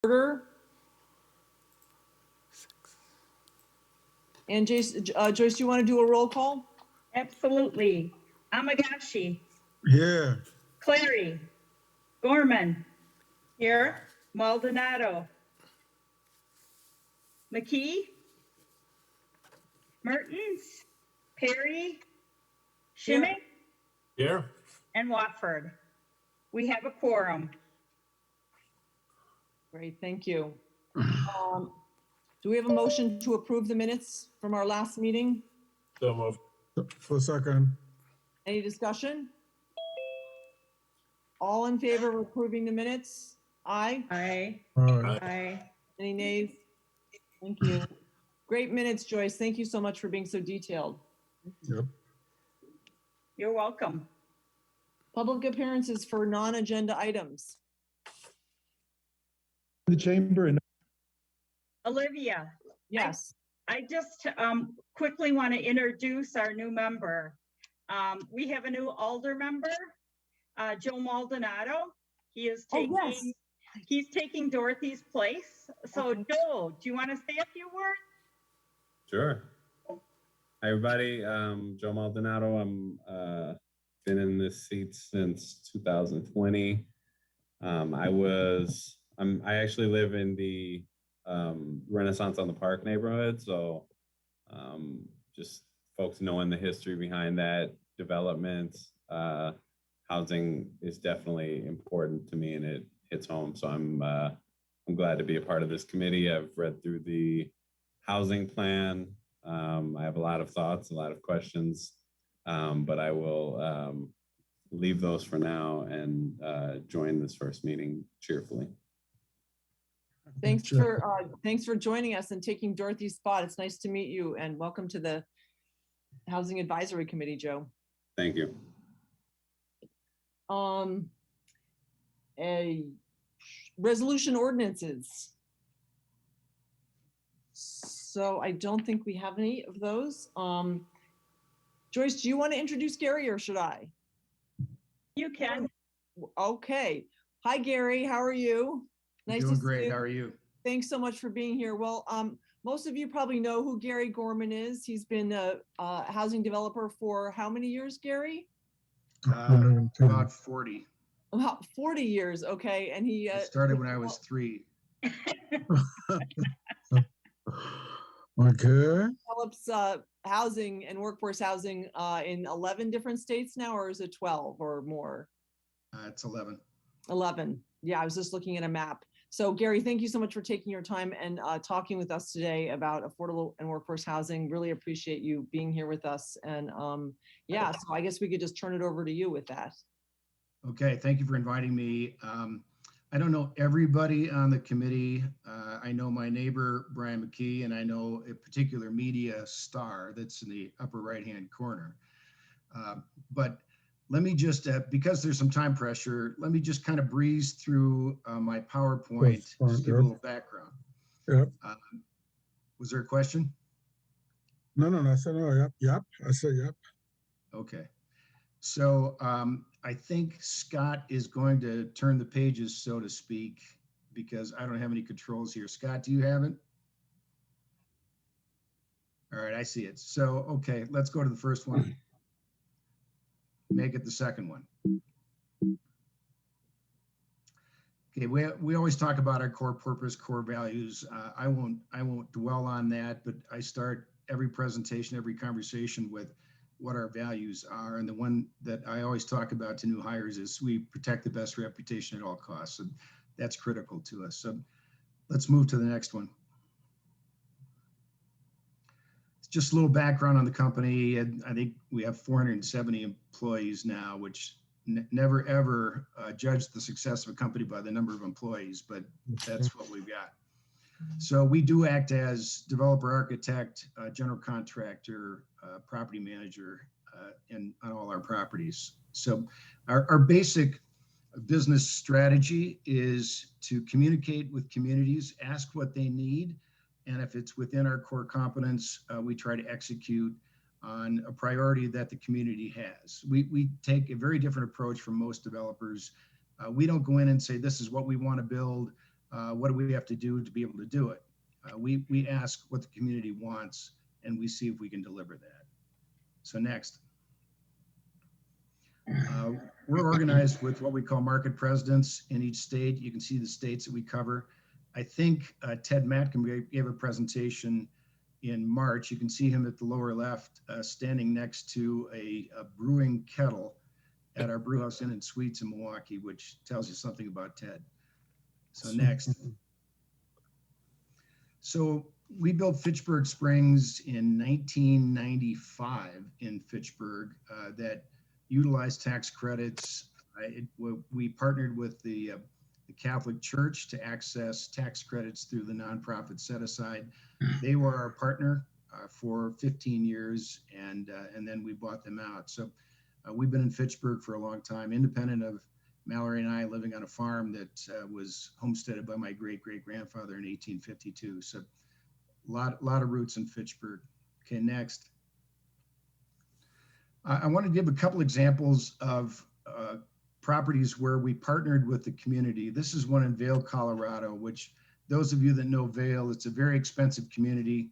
order. And Joyce, do you want to do a roll call? Absolutely. Amagashi. Here. Clary. Gorman. Here. Maldonado. McKee. Mertens. Perry. Shimmick. Here. And Watford. We have a quorum. Great, thank you. Do we have a motion to approve the minutes from our last meeting? So moved. For a second. Any discussion? All in favor of approving the minutes? Aye. Aye. All right. Aye. Any nays? Thank you. Great minutes, Joyce. Thank you so much for being so detailed. Yep. You're welcome. Public appearances for non-agenda items. The chamber and Olivia. Yes. I just quickly want to introduce our new member. We have a new alder member, Joe Maldonado. He is taking, he's taking Dorothy's place. So Joe, do you want to say a few words? Sure. Hi, everybody. Joe Maldonado. I'm been in this seat since 2020. I actually live in the Renaissance on the Park neighborhood. So just folks knowing the history behind that development, housing is definitely important to me and it hits home. So I'm glad to be a part of this committee. I've read through the housing plan. I have a lot of thoughts, a lot of questions, but I will leave those for now and join this first meeting cheerfully. Thanks for joining us and taking Dorothy's spot. It's nice to meet you and welcome to the Housing Advisory Committee, Joe. Thank you. A resolution ordinances. So I don't think we have any of those. Joyce, do you want to introduce Gary or should I? You can. Okay. Hi, Gary. How are you? Nice to see you. Doing great. How are you? Thanks so much for being here. Well, most of you probably know who Gary Gorman is. He's been a housing developer for how many years, Gary? About 40. About 40 years. Okay. And he started when I was 3. Okay. Develops housing and workforce housing in 11 different states now, or is it 12 or more? It's 11. 11. Yeah, I was just looking at a map. So Gary, thank you so much for taking your time and talking with us today about affordable and workforce housing. Really appreciate you being here with us. And yeah, so I guess we could just turn it over to you with that. Okay, thank you for inviting me. I don't know everybody on the committee. I know my neighbor, Brian McKee, and I know a particular media star that's in the upper right-hand corner. But let me just, because there's some time pressure, let me just kind of breeze through my PowerPoint, just give a little background. Yep. Was there a question? No, I said no. Yep. I said yep. Okay. So I think Scott is going to turn the pages, so to speak, because I don't have any controls here. Scott, do you have it? All right, I see it. So, okay, let's go to the first one. Make it the second one. Okay, we always talk about our core purpose, core values. I won't dwell on that, but I start every presentation, every conversation with what our values are. And the one that I always talk about to new hires is we protect the best reputation at all costs. And that's critical to us. So let's move to the next one. It's just a little background on the company. And I think we have 470 employees now, which never ever judge the success of a company by the number of employees, but that's what we've got. So we do act as developer, architect, general contractor, property manager on all our properties. So our basic business strategy is to communicate with communities, ask what they need, and if it's within our core competence, we try to execute on a priority that the community has. We take a very different approach from most developers. We don't go in and say, this is what we want to build. What do we have to do to be able to do it? We ask what the community wants, and we see if we can deliver that. So next. We're organized with what we call market presidents in each state. You can see the states that we cover. I think Ted Matkin gave a presentation in March. You can see him at the lower left, standing next to a brewing kettle at our brew house inn and suites in Milwaukee, which tells you something about Ted. So next. So we built Fitchburg Springs in 1995 in Fitchburg that utilized tax credits. We partnered with the Catholic Church to access tax credits through the nonprofit set aside. They were our partner for 15 years, and then we bought them out. So we've been in Fitchburg for a long time, independent of Mallory and I living on a farm that was homesteaded by my great-great-grandfather in 1852. So a lot of roots in Fitchburg. Okay, next. I want to give a couple examples of properties where we partnered with the community. This is one in Vail, Colorado, which those of you that know Vail, it's a very expensive community,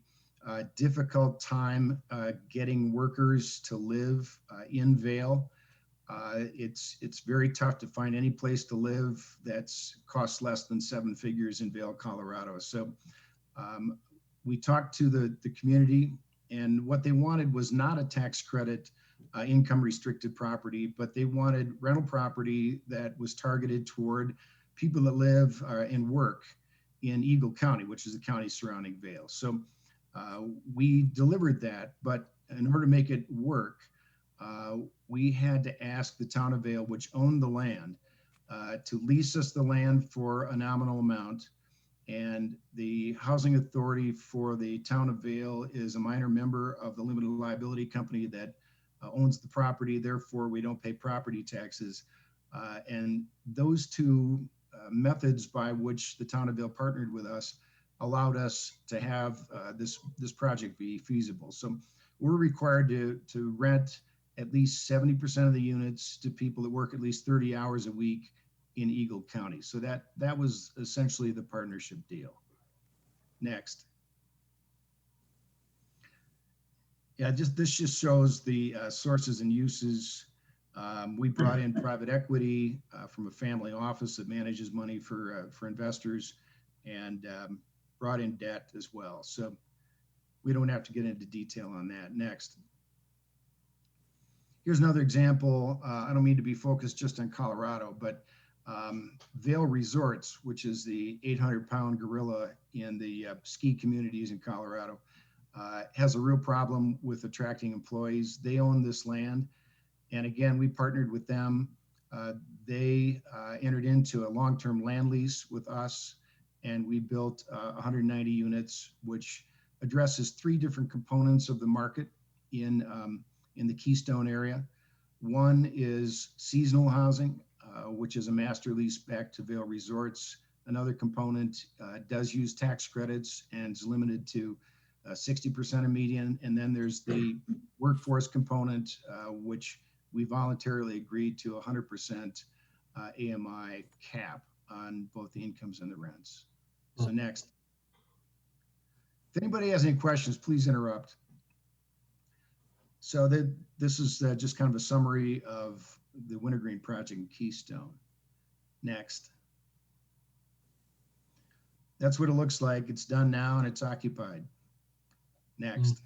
difficult time getting workers to live in Vail. It's very tough to find any place to live that's costs less than 7 figures in Vail, Colorado. So we talked to the community, and what they wanted was not a tax credit income restricted property, but they wanted rental property that was targeted toward people that live and work in Eagle County, which is the county surrounding Vail. So we delivered that, but in order to make it work, we had to ask the town of Vail, which owned the land, to lease us the land for a nominal amount. And the housing authority for the town of Vail is a minor member of the limited liability company that owns the property. Therefore, we don't pay property taxes. And those two methods by which the town of Vail partnered with us allowed us to have this project be feasible. So we're required to rent at least 70% of the units to people that work at least 30 hours a week in Eagle County. So that was essentially the partnership deal. Next. Yeah, this just shows the sources and uses. We brought in private equity from a family office that manages money for investors, and brought in debt as well. So we don't have to get into detail on that. Next. Here's another example. I don't mean to be focused just on Colorado, but Vail Resorts, which is the 800-pound gorilla in the ski communities in Colorado, has a real problem with attracting employees. They own this land. And again, we partnered with them. They entered into a long-term land lease with us, and we built 190 units, which addresses 3 different components of the market in the Keystone area. One is seasonal housing, which is a master lease back to Vail Resorts. Another component does use tax credits and is limited to 60% of median. And then there's the workforce component, which we voluntarily agreed to 100% AMI cap on both the incomes and the rents. So next. If anybody has any questions, please interrupt. So this is just kind of a summary of the Wintergreen project in Keystone. Next. That's what it looks like. It's done now and it's occupied. Next.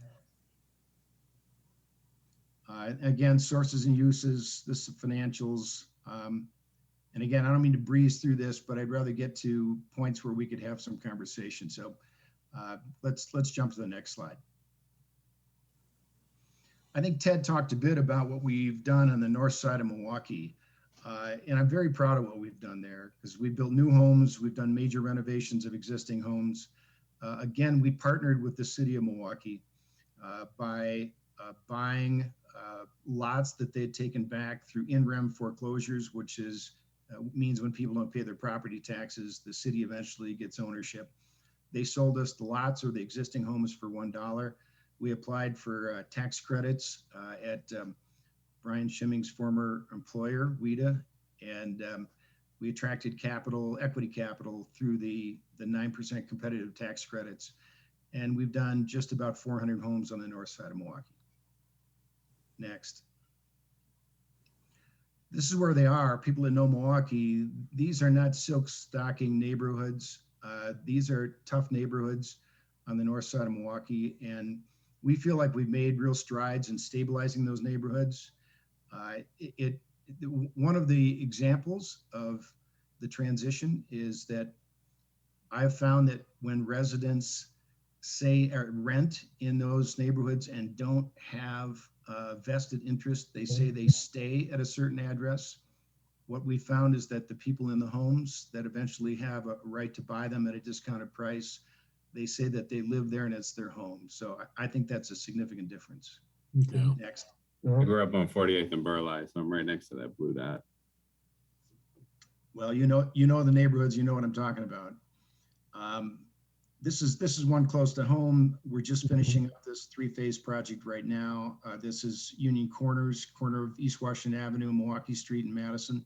Again, sources and uses, this is financials. And again, I don't mean to breeze through this, but I'd rather get to points where we could have some conversation. So let's jump to the next slide. I think Ted talked a bit about what we've done on the north side of Milwaukee. And I'm very proud of what we've done there, because we built new homes. We've done major renovations of existing homes. Again, we partnered with the city of Milwaukee by buying lots that they'd taken back through in-rem foreclosures, which is means when people don't pay their property taxes, the city eventually gets ownership. They sold us the lots or the existing homes for $1. We applied for tax credits at Brian Schimming's former employer, WIDA, and We attracted capital, equity capital through the 9% competitive tax credits. And we've done just about 400 homes on the north side of Milwaukee. Next. This is where they are. People that know Milwaukee, these are not silk stocking neighborhoods. These are tough neighborhoods on the north side of Milwaukee. And we feel like we've made real strides in stabilizing those neighborhoods. One of the examples of the transition is that I've found that when residents say or rent in those neighborhoods and don't have vested interest, they say they stay at a certain address. What we found is that the people in the homes that eventually have a right to buy them at a discounted price, they say that they live there and it's their home. So I think that's a significant difference. Okay. Yeah. Next. I grew up on 48th and Burleigh, so I'm right next to that blue dot. Well, you know the neighborhoods, you know what I'm talking about. This is one close to home. We're just finishing up this 3-phase project right now. This is Union Corners, corner of East Washington Avenue, Milwaukee Street, and Madison.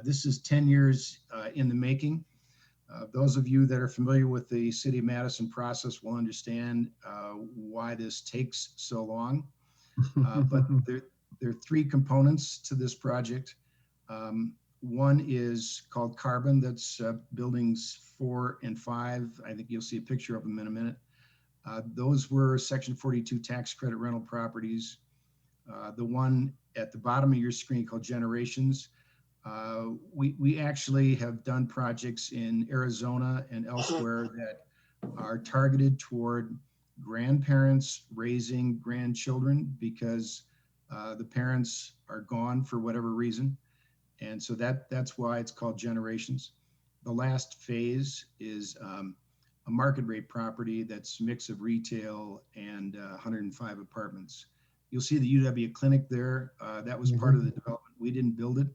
This is 10 years in the making. Those of you that are familiar with the City of Madison process will understand why this takes so long. But there are 3 components to this project. One is called Carbon. That's buildings 4 and 5. I think you'll see a picture of them in a minute. Those were Section 42 tax credit rental properties. The one at the bottom of your screen called Generations. We actually have done projects in Arizona and elsewhere that are targeted toward grandparents raising grandchildren because the parents are gone for whatever reason. And so that's why it's called Generations. The last phase is a market rate property that's a mix of retail and 105 apartments. You'll see the UW clinic there. That was part of the development. We didn't build it,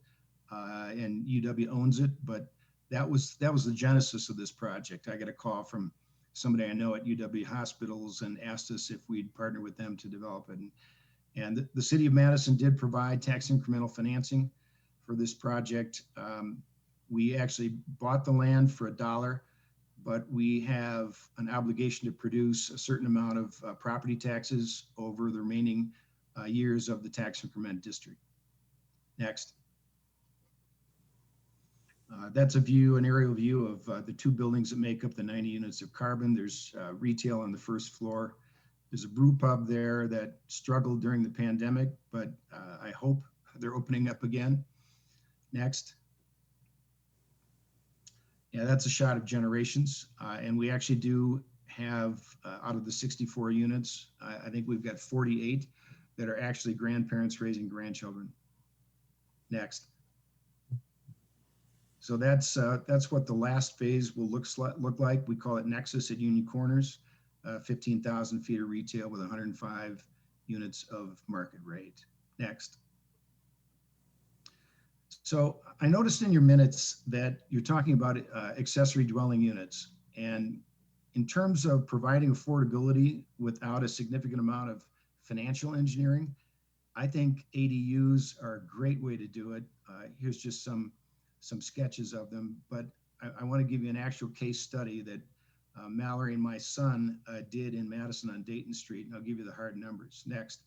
and UW owns it, but that was the genesis of this project. I got a call from somebody I know at UW hospitals and asked us if we'd partner with them to develop it. And the City of Madison did provide tax incremental financing for this project. We actually bought the land for $1, but we have an obligation to produce a certain amount of property taxes over the remaining years of the tax increment district. Next. That's an aerial view of the 2 buildings that make up the 90 units of Carbon. There's retail on the first floor. There's a brew pub there that struggled during the pandemic, but I hope they're opening up again. Next. Yeah, that's a shot of Generations. And we actually do have, out of the 64 units, I think we've got 48 that are actually grandparents raising grandchildren. Next. So that's what the last phase will look like. We call it Nexus at Union Corners, 15,000 feet of retail with 105 units of market rate. Next. So I noticed in your minutes that you're talking about accessory dwelling units. And in terms of providing affordability without a significant amount of financial engineering, I think ADUs are a great way to do it. Here's just some sketches of them, but I want to give you an actual case study that Mallory and my son did in Madison on Dayton Street, and I'll give you the hard numbers. Next.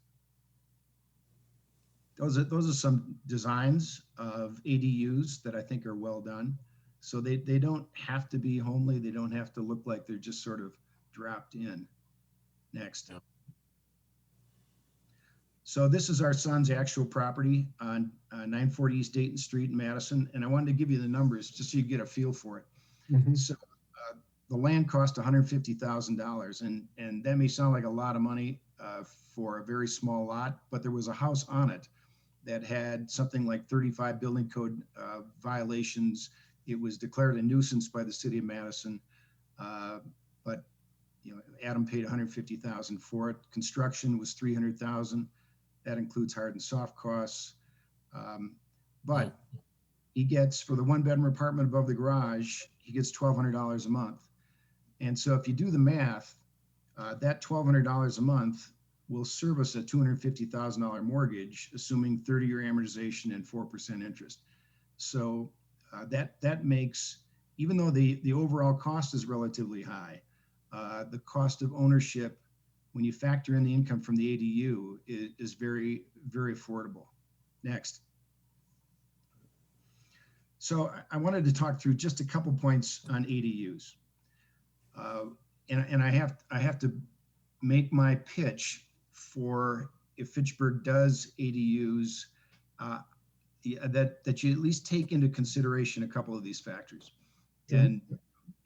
Those are some designs of ADUs that I think are well done. So they don't have to be homely. They don't have to look like they're just sort of dropped in. Next. Yeah. So this is our son's actual property on 940 East Dayton Street in Madison. And I wanted to give you the numbers just so you get a feel for it. So the land cost $150,000, and that may sound like a lot of money for a very small lot, but there was a house on it that had something like 35 building code violations. It was declared a nuisance by the City of Madison, but Adam paid $150,000 for it. Construction was $300,000. That includes hard and soft costs. But he gets, for the 1-bedroom apartment above the garage, he gets $1,200 a month. And so if you do the math, that $1,200 a month will service a $250,000 mortgage, assuming 30-year amortization and 4% interest. So that makes, even though the overall cost is relatively high, the cost of ownership, when you factor in the income from the ADU, is very, very affordable. Next. So I wanted to talk through just a couple points on ADUs. And I have to make my pitch for, if Fitchburg does ADUs, that you at least take into consideration a couple of these factors. And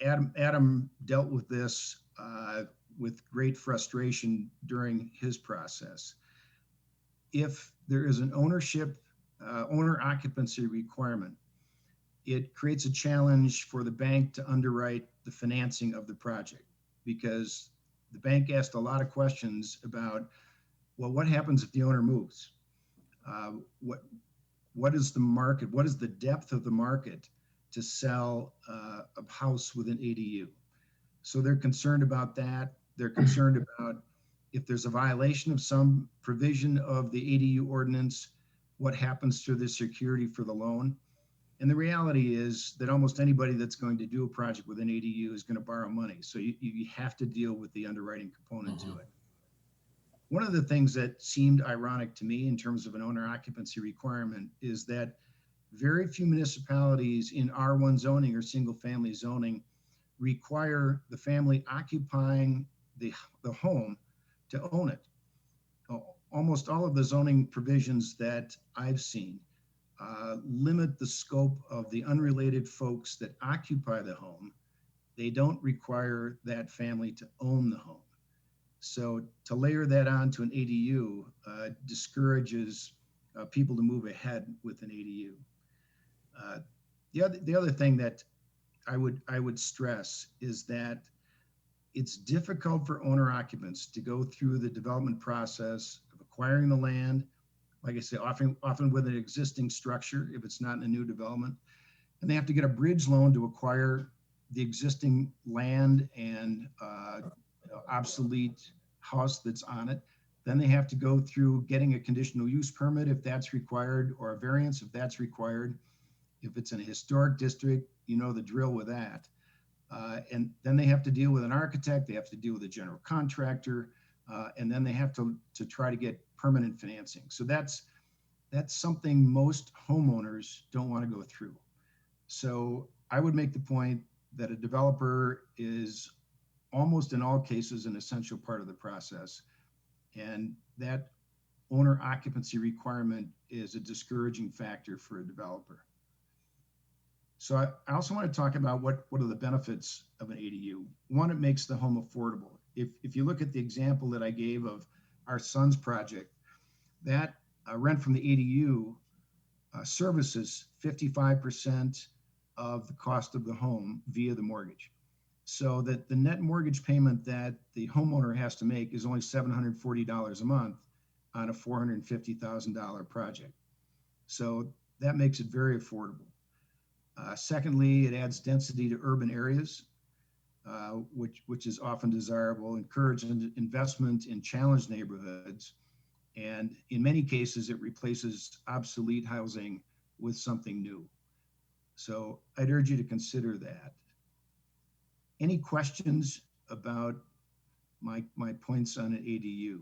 Adam dealt with this with great frustration during his process. If there is an owner occupancy requirement, it creates a challenge for the bank to underwrite the financing of the project, because the bank asked a lot of questions about, well, what happens if the owner moves? What is the market? What is the depth of the market to sell a house with an ADU? So they're concerned about that. They're concerned about if there's a violation of some provision of the ADU ordinance, what happens to the security for the loan? And the reality is that almost anybody that's going to do a project with an ADU is going to borrow money. So you have to deal with the underwriting component to it. One of the things that seemed ironic to me in terms of an owner occupancy requirement is that very few municipalities in R1 zoning or single family zoning require the family occupying the home to own it. Almost all of the zoning provisions that I've seen limit the scope of the unrelated folks that occupy the home. They don't require that family to own the home. So to layer that onto an ADU discourages people to move ahead with an ADU. The other thing that I would stress is that it's difficult for owner occupants to go through the development process of acquiring the land, like I say, often with an existing structure if it's not in a new development. And they have to get a bridge loan to acquire the existing land and obsolete house that's on it. Then they have to go through getting a conditional use permit if that's required, or a variance if that's required. If it's in a historic district, you know the drill with that. And then they have to deal with an architect, they have to deal with a general contractor, and then they have to try to get permanent financing. So that's something most homeowners don't want to go through. So I would make the point that a developer is almost in all cases an essential part of the process. And that owner occupancy requirement is a discouraging factor for a developer. So I also want to talk about what are the benefits of an ADU. One, it makes the home affordable. If you look at the example that I gave of our son's project, that rent from the ADU services 55% of the cost of the home via the mortgage. So that the net mortgage payment that the homeowner has to make is only $740 a month on a $450,000 project. So that makes it very affordable. Secondly, it adds density to urban areas, which is often desirable, encouraging investment in challenged neighborhoods. And in many cases, it replaces obsolete housing with something new. So I'd urge you to consider that. Any questions about my points on an ADU?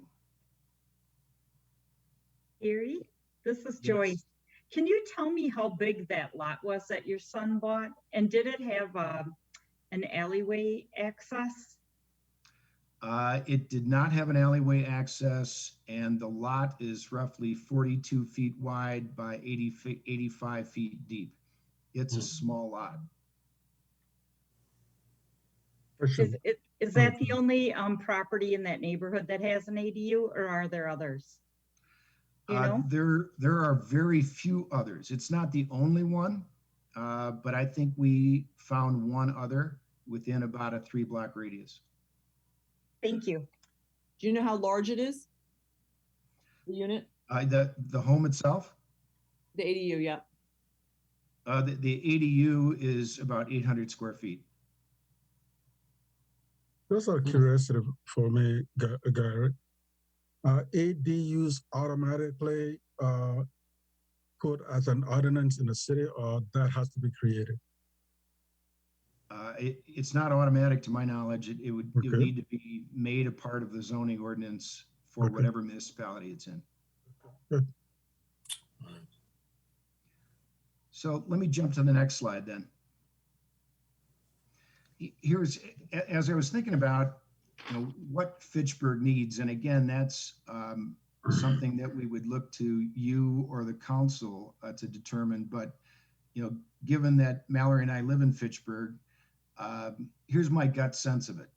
Gary, this is Joyce. Yes. Can you tell me how big that lot was that your son bought? And did it have an alleyway access? It did not have an alleyway access, and the lot is roughly 42 feet wide by 85 feet deep. It's a small lot. Is that the only property in that neighborhood that has an ADU, or are there others? You know? There are very few others. It's not the only one, but I think we found one other within about a 3-block radius. Thank you. Do you know how large it is? The unit? The home itself? The ADU, yeah. The ADU is about 800 square feet. Just out of curiosity for me, Gary, ADUs automatically code as an ordinance in the city, or that has to be created? It's not automatic to my knowledge. It would Okay. need to be made a part of the zoning ordinance for Okay. whatever municipality it's in. Good. So let me jump to the next slide then. Here's, as I was thinking about, what Fitchburg needs, and again, that's something that we would look to you or the council to determine. But given that Mallory and I live in Fitchburg, here's my gut sense of it.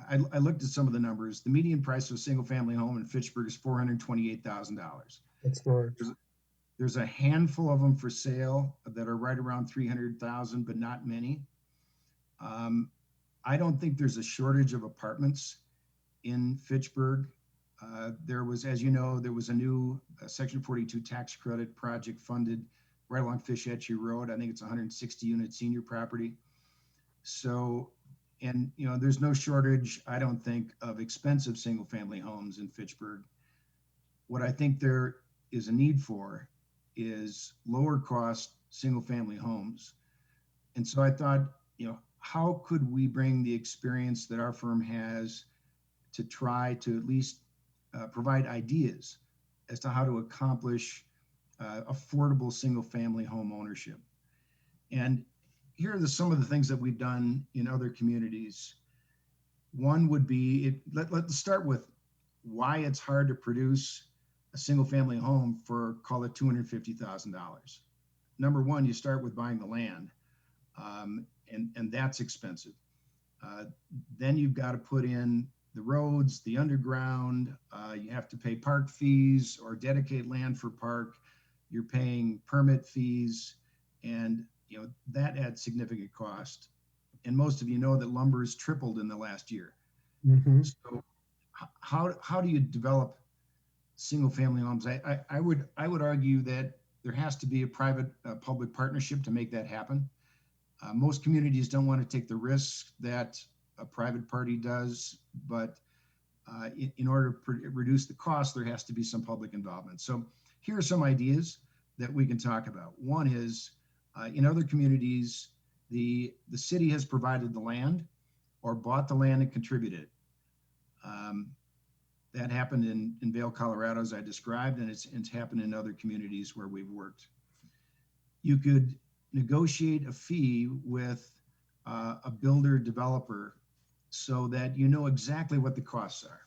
I looked at some of the numbers. The median price of a single-family home in Fitchburg is $428,000. That's correct. There's a handful of them for sale that are right around 300,000, but not many. I don't think there's a shortage of apartments in Fitchburg. There was, as you know, there was a new Section 42 tax credit project funded right along Fish Etchie Road. I think it's 160 unit senior property. So, and there's no shortage, I don't think, of expensive single family homes in Fitchburg. What I think there is a need for is lower cost single family homes. And so I thought, how could we bring the experience that our firm has to try to at least provide ideas as to how to accomplish affordable single family home ownership. And here are some of the things that we've done in other communities. One would be, let's start with why it's hard to produce a single family home for, call it $250,000. Number one, you start with buying the land, and that's expensive. Then you've got to put in the roads, the underground, you have to pay park fees or dedicate land for park. You're paying permit fees, and that adds significant cost. And most of you know that lumber has tripled in the last year. Mm-hmm. So how do you develop single family homes? I would argue that there has to be a private public partnership to make that happen. Most communities don't want to take the risk that a private party does, but in order to reduce the cost, there has to be some public involvement. So here are some ideas that we can talk about. One is, in other communities, the city has provided the land or bought the land and contributed. That happened in Vail, Colorado, as I described, and it's happened in other communities where we've worked. You could negotiate a fee with a builder developer so that you know exactly what the costs are.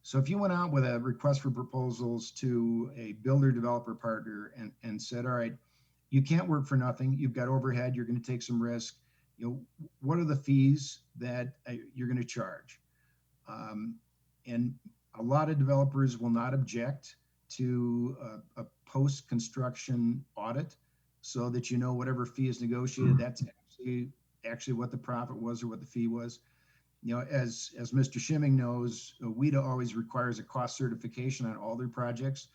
So if you went out with a request for proposals to a builder developer partner and said, all right, you can't work for nothing, you've got overhead, you're going to take some risk, what are the fees that you're going to charge? And a lot of developers will not object to a post-construction audit, so that whatever fee is negotiated, that's actually what the profit was or what the fee was. As Mr. Shimming knows, WIDA always requires a cost certification on all their projects.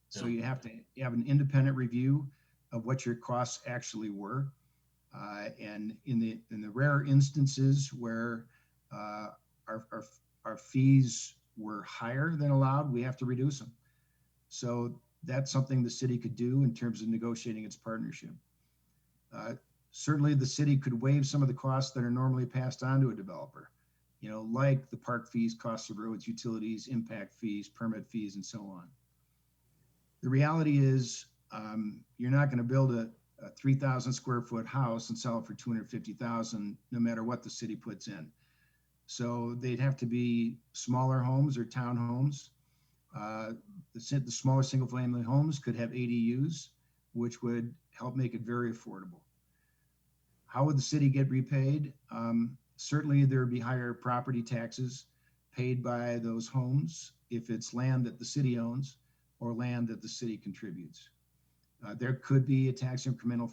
So you have to have an independent review of what your costs actually were. And in the rare instances where our fees were higher than allowed, we have to reduce them. So that's something the city could do in terms of negotiating its partnership. Certainly the city could waive some of the costs that are normally passed on to a developer, like the park fees, costs of roads, utilities, impact fees, permit fees, and so on. The reality is you're not going to build a 3,000 square foot house and sell it for $250,000 no matter what the city puts in. So they'd have to be smaller homes or townhomes. The smaller single family homes could have ADUs, which would help make it very affordable. How would the city get repaid? Certainly there would be higher property taxes paid by those homes if it's land that the city owns or land that the city contributes. There could be a tax incremental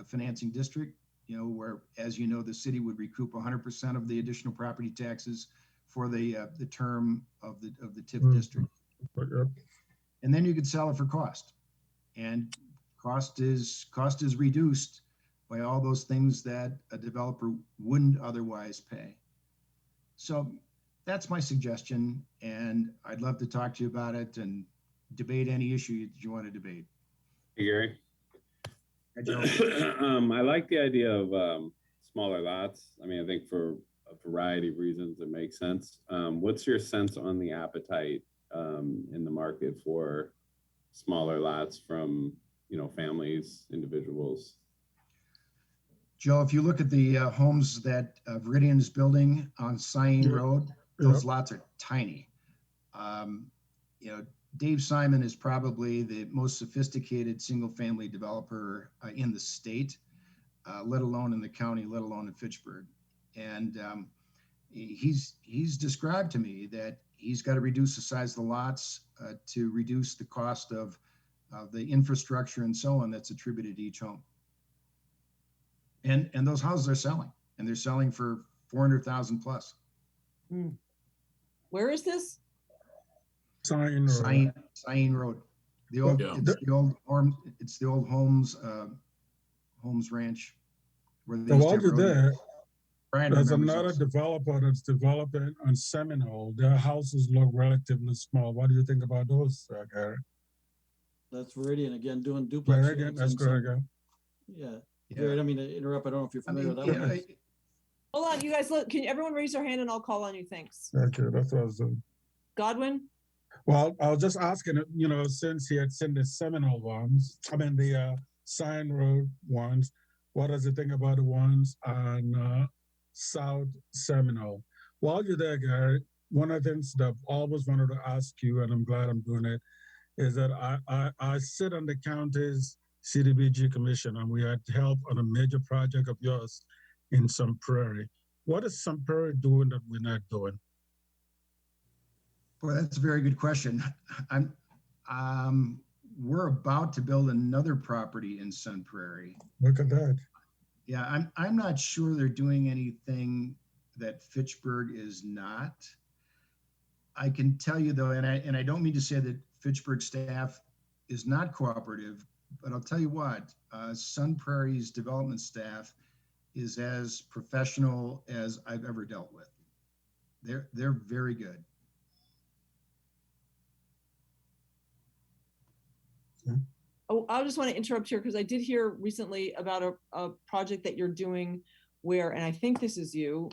financing district, where, as you know, the city would recoup 100% of the additional property taxes for the term of the TIF district. And then you could sell it for cost, and cost is reduced by all those things that a developer wouldn't otherwise pay. So that's my suggestion, and I'd love to talk to you about it and debate any issue that you want to debate. Hey, Gary. Joe. I like the idea of smaller lots. I mean, I think for a variety of reasons, it makes sense. What's your sense on the appetite in the market for smaller lots from, families, individuals? Joe, if you look at the homes that Viridian is building on Cyene Yeah. Road, those lots are tiny. Dave Simon is probably the most sophisticated single-family developer in the state, let alone in the county, let alone in Fitchburg. And he's described to me that he's got to reduce the size of the lots to reduce the cost of the infrastructure and so on that's attributed to each home. And those houses are selling, and they're selling for 400,000 plus. Where is this? Cyene Road. The old, Yeah. it's the old Holmes Ranch. Where they So used to while have you're rodeo. there, Brian there's remembers another those. developer that's developing on Seminole. Their houses look relatively small. What do you think about those, Gary? That's Viridian again, doing duplex. Meridian, units that's and correct. some- Yeah. Yeah, Gary, I don't mean to interrupt. I don't know if you're I familiar mean, with that one. Hold on, you guys, look, can everyone raise their hand and I'll call on you? Thanks. Okay, that's what I was doing. Godwin? Well, I was just asking, since he had seen the Seminole ones, the Cyene Road ones, what does he think about the ones on South Seminole? While you're there, Gary, one of the things that I've always wanted to ask you, and I'm glad I'm doing it, is that I sit on the county's CDBG commission, and we had help on a major project of yours in Sun Prairie. What is Sun Prairie doing that we're not doing? Boy, that's a very good question. We're about to build another property in Sun Prairie. Look at that. Yeah, I'm not sure they're doing anything that Fitchburg is not. I can tell you though, and I don't mean to say that Fitchburg staff is not cooperative, but I'll tell you what, Sun Prairie's development staff is as professional as I've ever dealt with. They're very good. Oh, I just want to interrupt here because I did hear recently about a project that you're doing where, and I think this is you,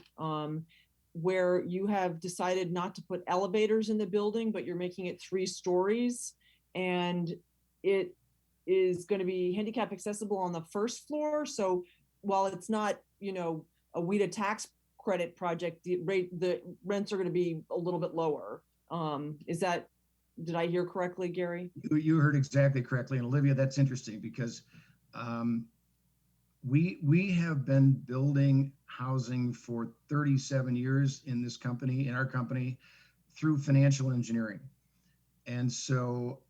where you have decided not to put elevators in the building, but you're making it 3 stories, and it is going to be handicap accessible on the first floor. So while it's not, a WIDA tax credit project, the rents are going to be a little bit lower. Did I hear correctly, Gary? You heard exactly correctly. And Olivia, that's interesting because we have been building housing for 37 years in our company, through financial engineering. And so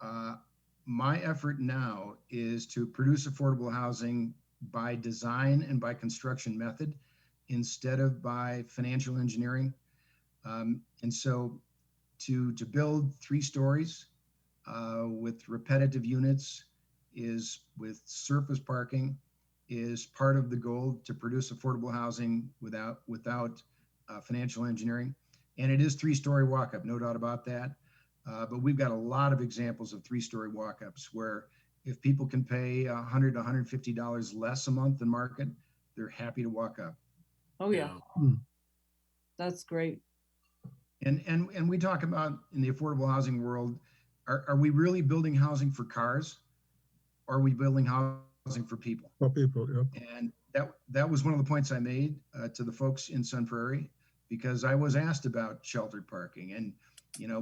my effort now is to produce affordable housing by design and by construction method instead of by financial engineering. And so to build 3 stories with repetitive units with surface parking is part of the goal to produce affordable housing without financial engineering. And it is 3-story walk-up, no doubt about that. But we've got a lot of examples of 3-story walk-ups where if people can pay $100 to $150 less a month than market, they're happy to walk up. Oh yeah. That's great. And we talk about in the affordable housing world, are we really building housing for cars? Or are we building housing for people? For people, yep. And that was one of the points I made to the folks in Sun Prairie, because I was asked about sheltered parking. And,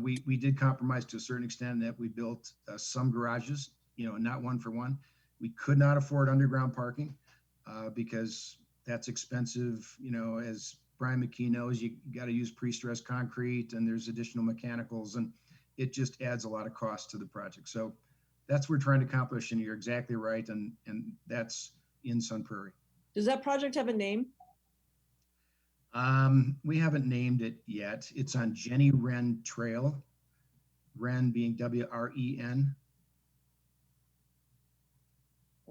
we did compromise to a certain extent that we built some garages, not one for one. We could not afford underground parking because that's expensive. As Brian McKee knows, you got to use pre-stressed concrete and there's additional mechanicals, and it just adds a lot of cost to the project. So that's what we're trying to accomplish, and you're exactly right. And that's in Sun Prairie. Does that project have a name? We haven't named it yet. It's on Jenny Wren Trail, Wren being W-R-E-N.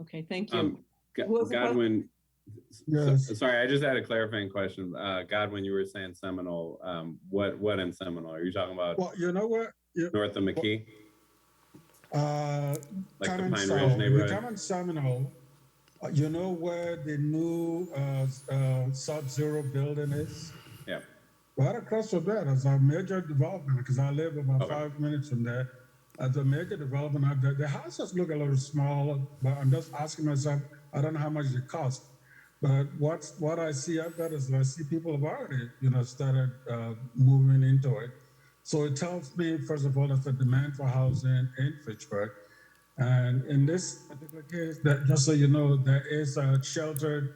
Okay, thank you. Godwin, Yes. sorry, I just had a clarifying question. Godwin, you were saying Seminole. What in Seminole? Are you talking about Well, you know what? north of McKee? Like the Common Pine South. Ridge You neighborhood? come on Seminole, You know where the new Sub-Zero building is? Yeah. Right across from there, there's a major development because I live about Okay. 5 minutes from there. There's a major development out there. The houses look a little smaller, but I'm just asking myself, I don't know how much it costs. But what I see out there is I see people have already, started moving into it. So it tells me, first of all, there's a demand for housing in Fitchburg. And in this particular case, that just so you know, there is a sheltered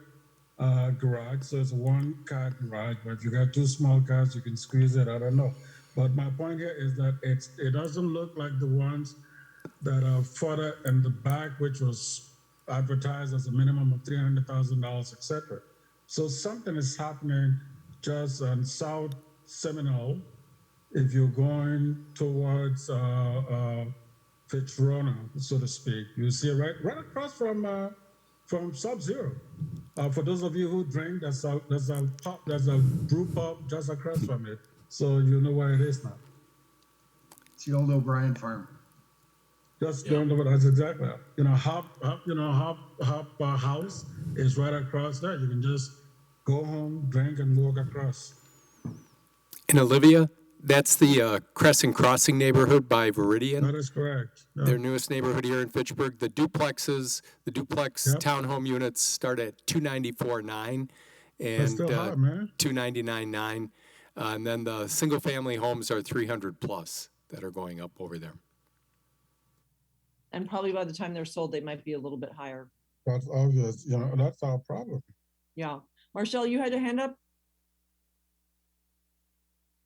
garage. So it's a one-car garage, but if you got two small cars, you can squeeze it. I don't know. But my point here is that it doesn't look like the ones that are further in the back, which was advertised as a minimum of $300,000, etc. So something is happening just on South Seminole. If you're going towards Fitzrona, so to speak, you see it right across from Sub-Zero. For those of you who drink, there's a brew pub just across from it, so you know where it is now. It's the old O'Brien farm. Just going over. That's exactly. Hop house is right across there. You can just go home, drink, and walk across. And Olivia, that's the Crescent Crossing neighborhood by Viridian. That is correct. Yeah. Their newest neighborhood here in Fitchburg. The duplex Yep. townhome units start at $294,900 That's and still hot, man. $299,900. And then the single family homes are 300 plus that are going up over there. And probably by the time they're sold, they might be a little bit higher. That's obvious. That's our problem. Yeah. Marshall, you had your hand up?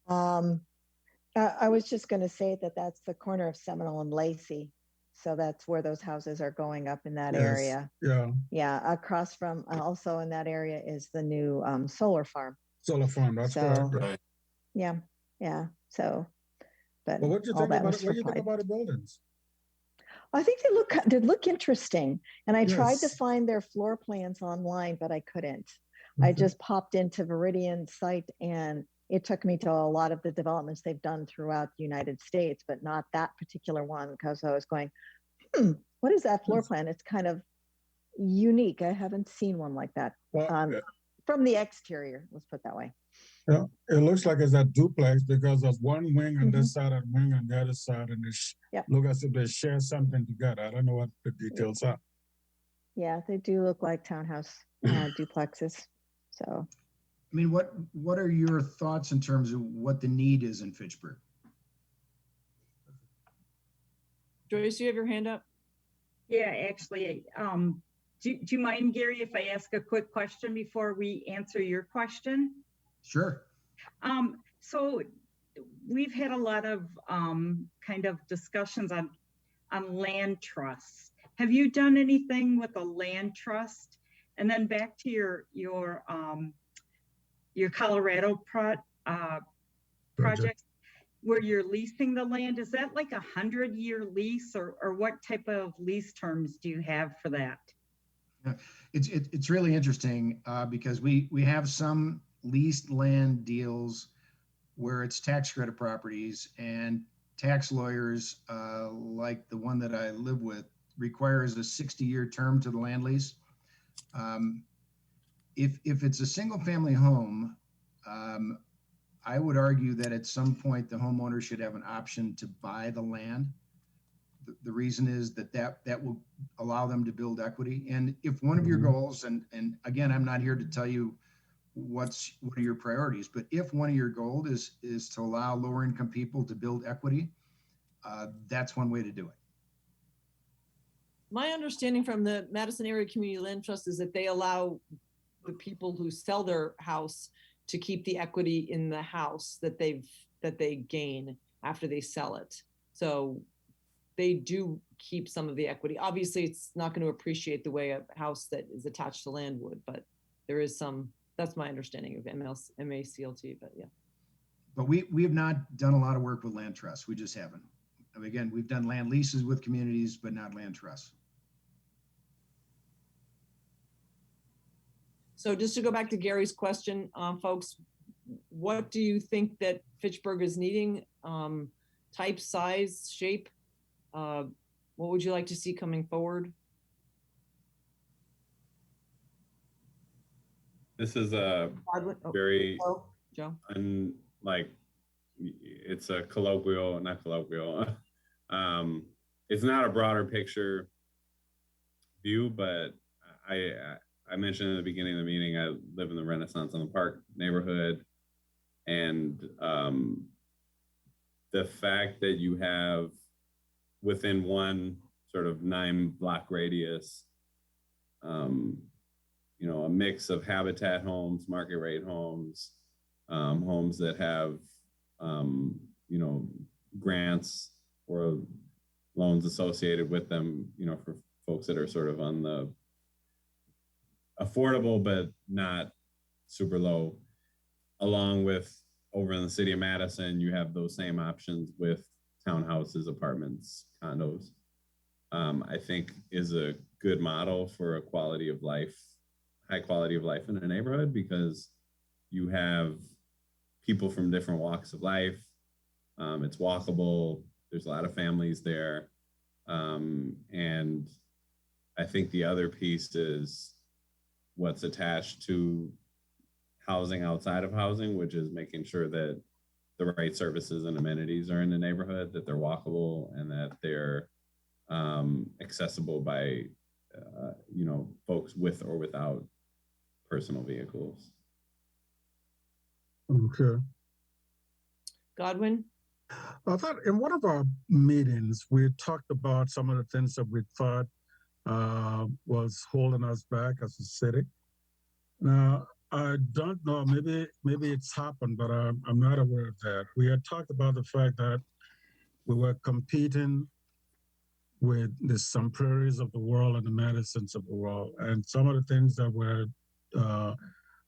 I was just going to say that that's the corner of Seminole and Lacey. So that's where those houses are going up in that Yes. area. Yeah. Yeah. Across from also in that area is the new solar farm. Solar farm. That's correct. Right. Yeah. Yeah. So, but what do you all think that about was it? What do you think supplied. about the buildings? I think they look interesting. And I tried to Yes. find their floor plans online, but I couldn't. I Okay. just popped into Viridian's site and it took me to a lot of the developments they've done throughout the United States, but not that particular one because I was going, what is that floor plan? It's kind of unique. I haven't seen one like that Well, from the exterior, let's put it that way. yeah, it looks like it's a duplex because there's one wing on Mhm. this side and wing on the other side, and Yep. look as if they share something together. I don't know what the details are. Yeah, they do look like townhouse duplexes. So I mean, what are your thoughts in terms of what the need is in Fitchburg? Joyce, you have your hand up? Yeah, actually, do you mind, Gary, if I ask a quick question before we answer your question? Sure. So we've had a lot of kind of discussions on land trusts. Have you done anything with a land trust? And then back to your Colorado project where you're leasing the land, is that like 100-year lease or what type of lease terms do you have for that? Yeah. It's really interesting because we have some leased land deals where it's tax credit properties, and tax lawyers like the one that I live with requires a 60-year term to the land lease. If it's a single family home, I would argue that at some point the homeowner should have an option to buy the land. The reason is that will allow them to build equity. And if one of your goals, and again, I'm not here to tell you what are your priorities, but if one of your goals is to allow lower income people to build equity, that's one way to do it. My understanding from the Madison Area Community Land Trust is that they allow the people who sell their house to keep the equity in the house that they gain after they sell it. So they do keep some of the equity. Obviously, it's not going to appreciate the way a house that is attached to land would, but there is some. That's my understanding of MACLT. But yeah. But we have not done a lot of work with land trusts. We just haven't. I mean, again, we've done land leases with communities, but not land trusts. So just to go back to Gary's question, folks, what do you think that Fitchburg is needing? Type, size, shape? What would you like to see coming forward? This is a Godwin? Oh, very Joe? it's a colloquial, not colloquial. It's not a broader picture view, but I mentioned in the beginning of the meeting, I live in the Renaissance on the Park neighborhood, and the fact that you have within one sort of 9-block radius, you know, a mix of habitat homes, market rate homes, homes that have, you know, grants or loans associated with them, you know, for folks that are sort of on the affordable but not super low. Along with over in the city of Madison, you have those same options with townhouses, apartments, condos. I think is a good model for a quality of life, high quality of life in a neighborhood, because you have people from different walks of life. It's walkable. There's a lot of families there. And I think the other piece is what's attached to housing outside of housing, which is making sure that the right services and amenities are in the neighborhood, that they're walkable, and that they're accessible by you know, folks with or without personal vehicles. Okay. Godwin? I thought in one of our meetings, we talked about some of the things that we thought was holding us back as a city. Now, I don't know, maybe it's happened, but I'm not aware of that. We had talked about the fact that we were competing with the some prairies of the world and the Madisons of the world. And some of the things that were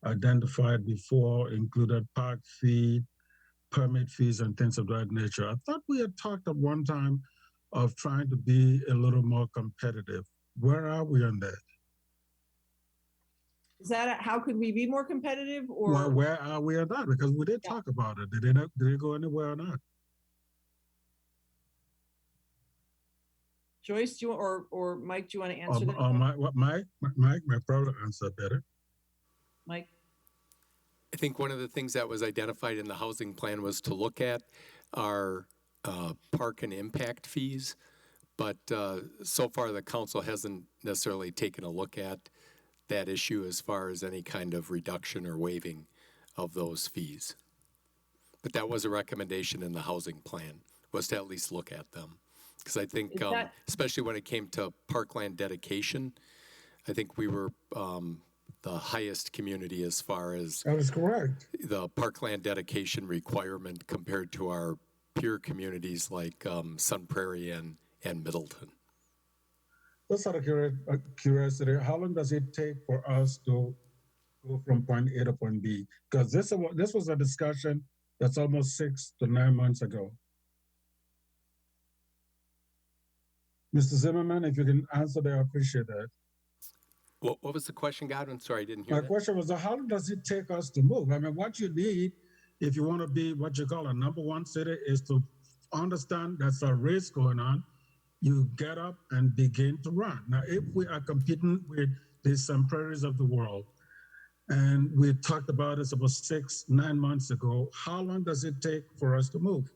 identified before included park fee, permit fees, and things of that nature. I thought we had talked at one time of trying to be a little more competitive. Where are we on that? Is that how could we be more competitive? Or Well, where are we on that? Because we did talk about it. Did it go anywhere or not? Joyce, do you or Mike, do you want to answer that? Mike probably answer better. Mike? I think one of the things that was identified in the housing plan was to look at our park and impact fees, but so far the council hasn't necessarily taken a look at that issue as far as any kind of reduction or waiving of those fees. But that was a recommendation in the housing plan, was to at least look at them. Because I think, especially when it came to parkland dedication, I think we were the highest community as far as that is correct. The parkland dedication requirement compared to our peer communities like Sun Prairie and Middleton. Just out of curiosity, how long does it take for us to go from point A to point B? Because this was a discussion that's almost 6 to 9 months ago. Mr. Zimmerman, if you can answer that, I appreciate that. What was the question, Godwin? Sorry, I didn't hear that. My question was, how long does it take us to move? I mean, what you need, if you want to be what you call a #1 city, is to understand there's a race going on. You get up and begin to run. Now, if we are competing with the some prairies of the world, and we talked about this about 6, 9 months ago, how long does it take for us to move?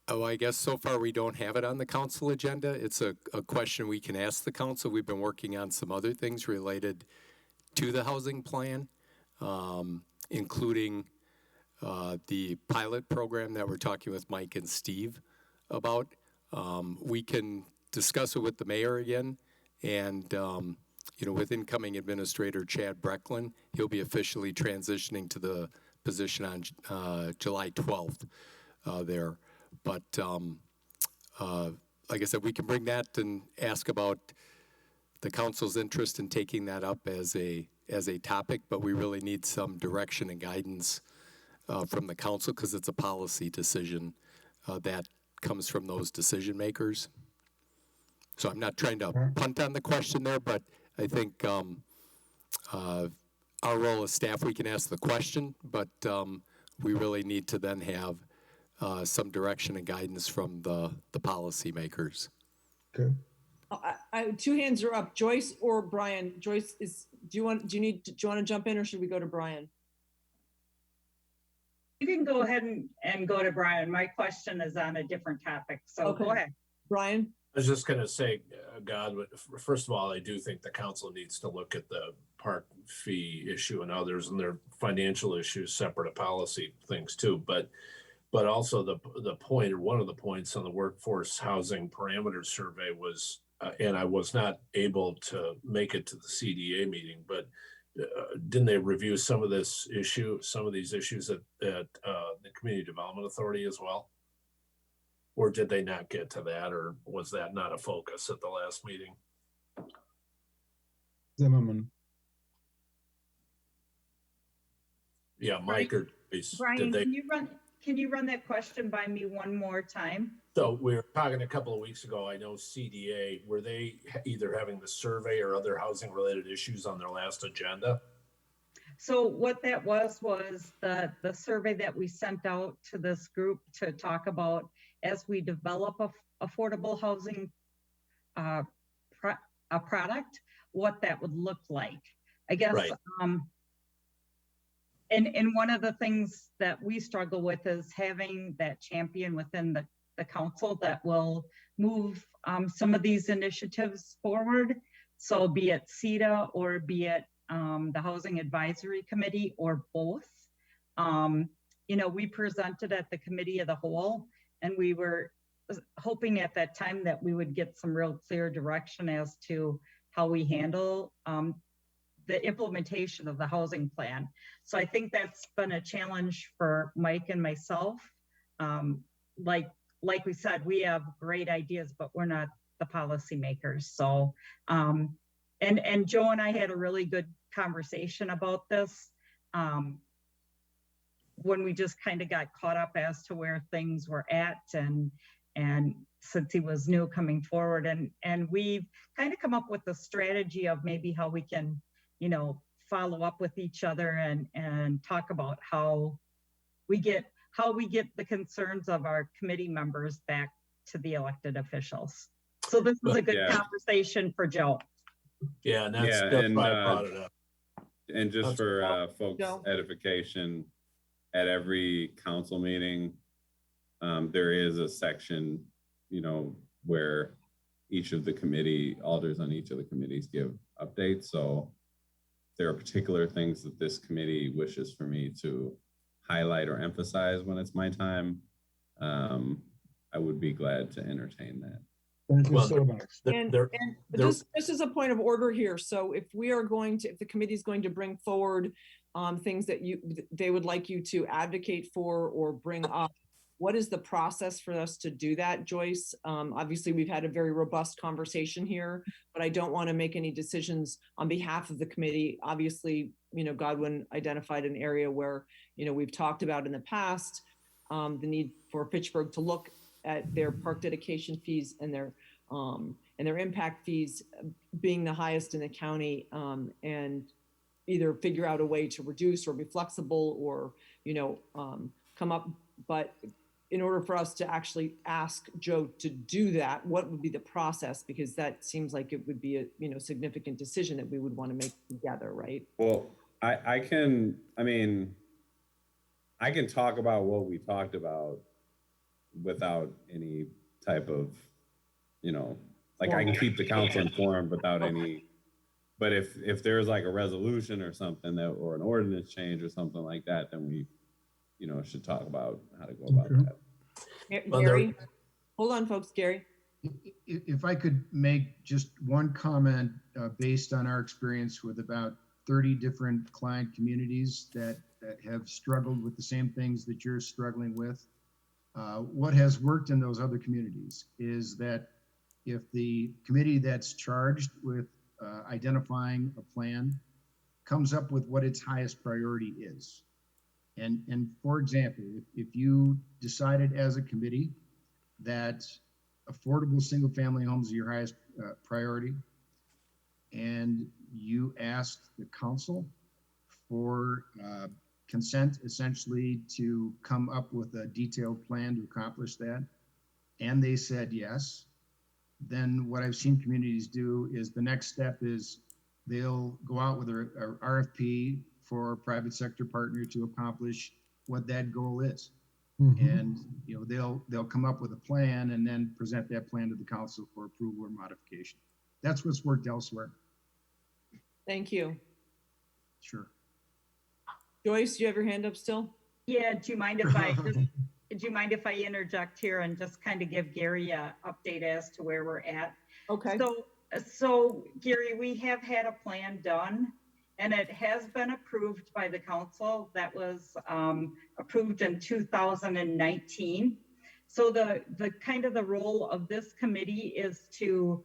Oh, I guess so far we don't have it on the council agenda. It's a question we can ask the council. We've been working on some other things related to the housing plan, including the pilot program that we're talking with Mike and Steve about. We can discuss it with the mayor again, and you know, with incoming administrator Chad Brecklin, he'll be officially transitioning to the position on July 12th there. But like I said, we can bring that and ask about the council's interest in taking that up as a topic, but we really need some direction and guidance from the council, because it's a policy decision that comes from those decision makers. So I'm not trying to punt on the question there, but I think our role as staff, we can ask the question, but we really need to then have some direction and guidance from the policy makers. Okay. Two hands are up. Joyce or Brian? Joyce do you want to jump in, or should we go to Brian? You can go ahead and go to Brian. My question is on a different topic, so Okay. go ahead. Brian? I was just going to say, first of all, I do think the council needs to look at the park fee issue and others and their financial issues, separate of policy things too. But also the point, or one of the points on the workforce housing parameter survey was, and I was not able to make it to the CDA meeting, but didn't they review some of these issues at the Community Development Authority as well? Or did they not get to that, or was that not a focus at the last meeting? Zimmerman. Yeah, Mike or Brian, can you run that question by me one more time? So we were talking a couple of weeks ago, I know CDA, were they either having the survey or other housing related issues on their last agenda? So what that was the survey that we sent out to this group to talk about as we develop affordable housing a product, what that would look like. I guess, right. And one of the things that we struggle with is having that champion within the council that will move some of these initiatives forward. So be it CETA or be it the Housing Advisory Committee or both. We presented at the Committee of the Whole, and we were hoping at that time that we would get some real clear direction as to how we handle the implementation of the housing plan. So I think that's been a challenge for Mike and myself. Like we said, we have great ideas, but we're not the policymakers. So, and Joe and I had a really good conversation about this when we just kind of got caught up as to where things were at, and since he was new coming forward, and we've kind of come up with a strategy of maybe how we can, follow up with each other and talk about how we get the concerns of our committee members back to the elected officials. So this was a good conversation for Joe. Yeah, and that's why I brought it up. And just for folks' edification, at every council meeting, there is a section, where each of the alders on each of the committees give updates. So there are particular things that this committee wishes for me to highlight or emphasize when it's my time. I would be glad to entertain that. Thank you so much. And just as a point of order here, so if the committee is going to bring forward things that they would like you to advocate for or bring up, what is the process for us to do that, Joyce? Obviously, we've had a very robust conversation here, but I don't want to make any decisions on behalf of the committee. Obviously, Godwin identified an area where, we've talked about in the past, the need for Fitchburg to look at their park dedication fees and their impact fees being the highest in the county, and either figure out a way to reduce or be flexible or, come up. But in order for us to actually ask Joe to do that, what would be the process? Because that seems like it would be a significant decision that we would want to make together, right? Well, I can talk about what we talked about without any type of, I can keep the council informed without any, but if there's like a resolution or something or an ordinance change or something like that, then we, should talk about how to go about that. Gary, hold on, folks. Gary. If I could make just one comment based on our experience with about 30 different client communities that have struggled with the same things that you're struggling with. What has worked in those other communities is that if the committee that's charged with identifying a plan comes up with what its highest priority is. And for example, if you decided as a committee that affordable single family homes are your highest priority, and you asked the council for consent essentially to come up with a detailed plan to accomplish that, and they said yes, then what I've seen communities do is the next step is they'll go out with a RFP for a private sector partner to accomplish what that goal is. And they'll come up with a plan and then present that plan to the council for approval or modification. That's what's worked elsewhere. Thank you. Sure. Joyce, do you have your hand up still? Yeah, do you mind if I interject here and just kind of give Gary a update as to where we're at? Okay. So Gary, we have had a plan done and it has been approved by the council. That was approved in 2019. So the kind of the role of this committee is to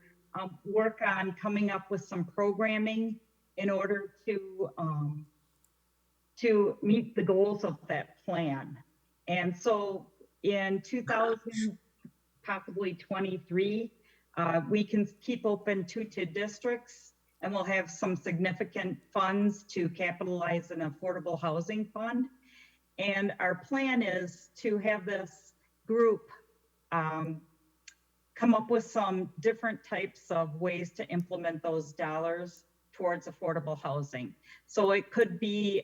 work on coming up with some programming in order to meet the goals of that plan. And so in 2000, possibly 23, we can keep open 2 TID districts and we'll have some significant funds to capitalize an affordable housing fund. And our plan is to have this group come up with some different types of ways to implement those dollars towards affordable housing. So it could be,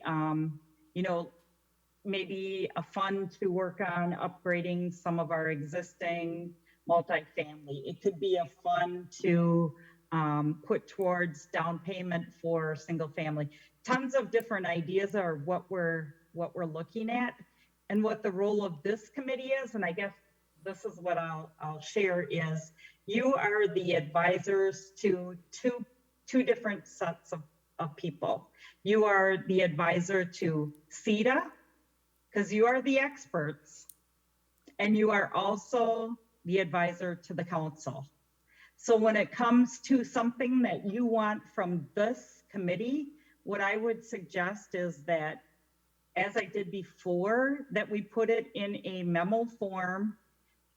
maybe a fund to work on upgrading some of our existing multifamily. It could be a fund to put towards down payment for single family. Tons of different ideas are what we're looking at, and what the role of this committee is. And I guess this is what I'll share is you are the advisors to two different sets of people. You are the advisor to CETA, because you are the experts, and you are also the advisor to the council. So when it comes to something that you want from this committee, what I would suggest is that, as I did before, that we put it in a memo form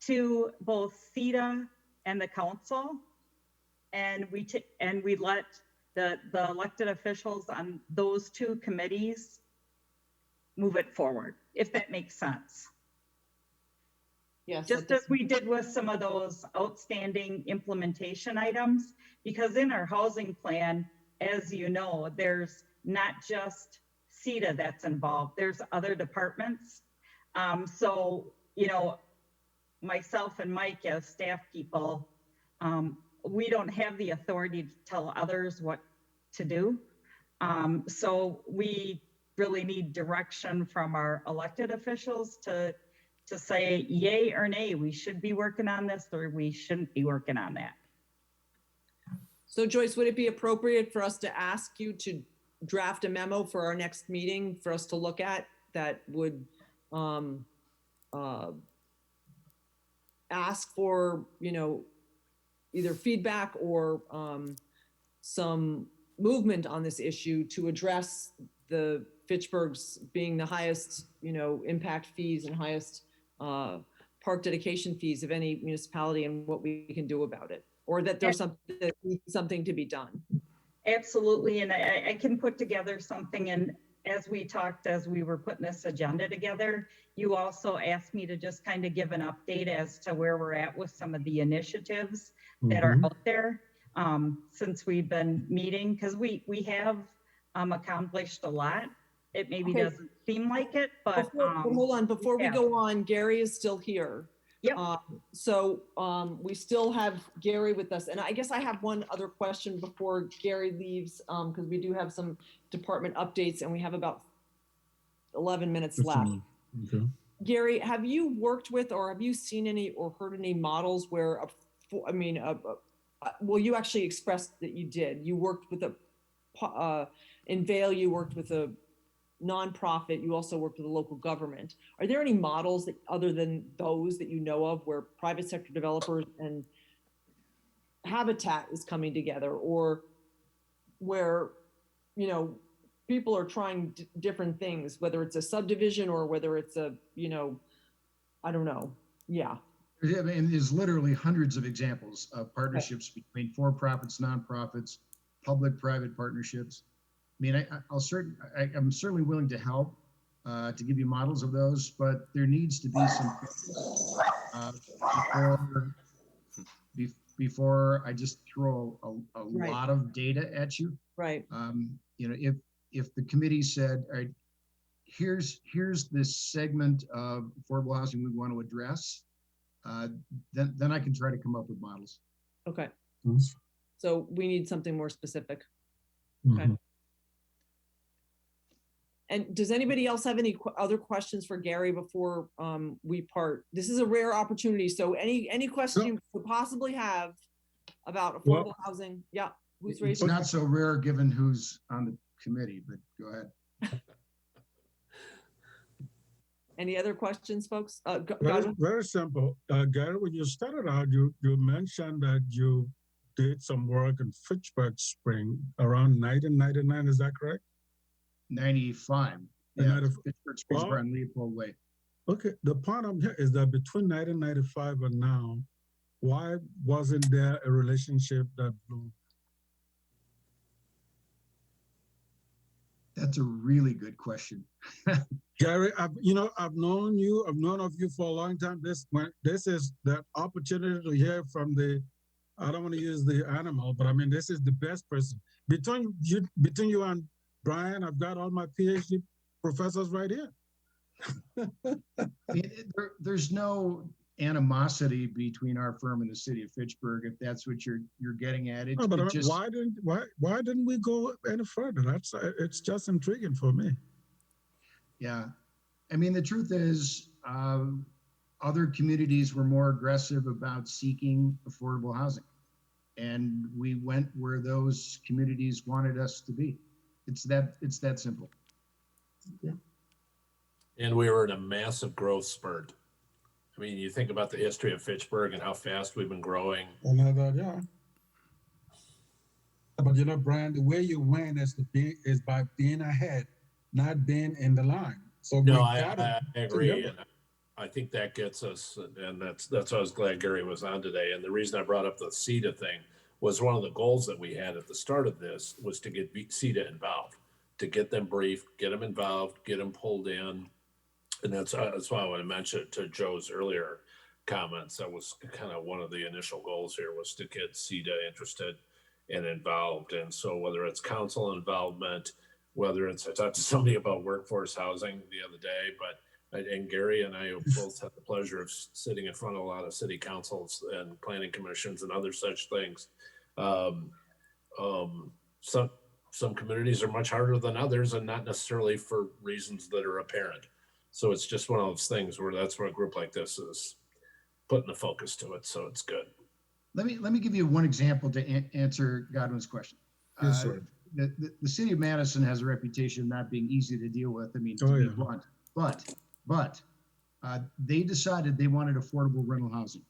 to both CETA and the council, and we let the elected officials on those 2 committees move it forward, if that makes sense. Yes. Just as we did with some of those outstanding implementation items, because in our housing plan, as you know, there's not just CETA that's involved, there's other departments. So, myself and Mike as staff people, we don't have the authority to tell others what to do. So we really need direction from our elected officials to say yay or nay, we should be working on this or we shouldn't be working on that. So Joyce, would it be appropriate for us to ask you to draft a memo for our next meeting for us to look at that would ask for, either feedback or some movement on this issue to address the Fitchburg's being the highest, impact fees and highest park dedication fees of any municipality, and what we can do about it, or that there's something to be done. Absolutely, and I can put together something. And as we talked, as we were putting this agenda together, you also asked me to just kind of give an update as to where we're at with some of the initiatives that are out there since we've been meeting, because we have accomplished a lot. It maybe doesn't seem like it, but hold on, before we go on, Gary is still here. Yep. We still have Gary with us, and I guess I have one other question before Gary leaves, because we do have some department updates and we have about 11 minutes left. Okay. Gary, have you worked with, or have you seen any or heard any models where, well, you actually expressed that you did. You worked with in Vail, you worked with a nonprofit, you also worked with a local government. Are there any models that, other than those that you know of, where private sector developers and Habitat is coming together, or where, people are trying different things, whether it's a subdivision or whether it's a, I don't know. Yeah. I mean, there's literally hundreds of examples of partnerships between for-profits, nonprofits, public-private partnerships. I mean, I'm certainly willing to help to give you models of those, but there needs to be some before I just throw a Right. lot of data at you. Right. You know, if the committee said, all right, here's this segment of affordable housing we want to address, then I can try to come up with models. Okay. Yes. So we need something more specific. Mhm. And does anybody else have any other questions for Gary before we part? This is a rare opportunity. So any question you could possibly have about affordable housing? Yeah. Who's It's raising? not so rare given who's on the committee, but go ahead. Any other questions, folks? Very, Godwin? very simple. Gary, when you started out, you mentioned that you did some work in Fitchburg Spring around 1999. Is that correct? 95. And Yeah, out of- Fitchburg Springs well- on Leopold Way. Okay, the point I'm here is that between 1995 and now, why wasn't there a relationship that bloomed? That's a really good question. Gary, I've known of you for a long time. This is the opportunity to hear from I don't want to use the animal, but I mean, this is the best person. Between you and Brian, I've got all my PhD professors right here. There's no animosity between our firm and the city of Fitchburg, if that's what you're getting at. No, but why didn't we go any further? It's just intriguing for me. Yeah, I mean, the truth is, other communities were more aggressive about seeking affordable housing, and we went where those communities wanted us to be. It's that simple. Yeah. And we were in a massive growth spurt. I mean, you think about the history of Fitchburg and how fast we've been growing. And I thought, yeah. But Brian, the way you win is by being ahead, not being in the line. So No, we I agree. And I think that gets us, and that's why I was glad Gary was on today. And the reason I brought up the CETA thing was one of the goals that we had at the start of this was to get CETA involved, to get them briefed, get them involved, get them pulled in. And that's why I want to mention to Joe's earlier comments. That was kind of one of the initial goals here was to get CETA interested and involved. And so whether it's council involvement, whether it's, I talked to somebody about workforce housing the other day, and Gary and I both had the pleasure of sitting in front of a lot of city councils and planning commissions and other such things. Some communities are much harder than others, and not necessarily for reasons that are apparent. So it's just one of those things where that's where a group like this is putting the focus to it. So it's good. Let me give you one example to answer Godwin's question. Yes, sir. The city of Madison has a reputation of not being easy to deal with. I mean, to be blunt, but they decided they wanted affordable rental housing.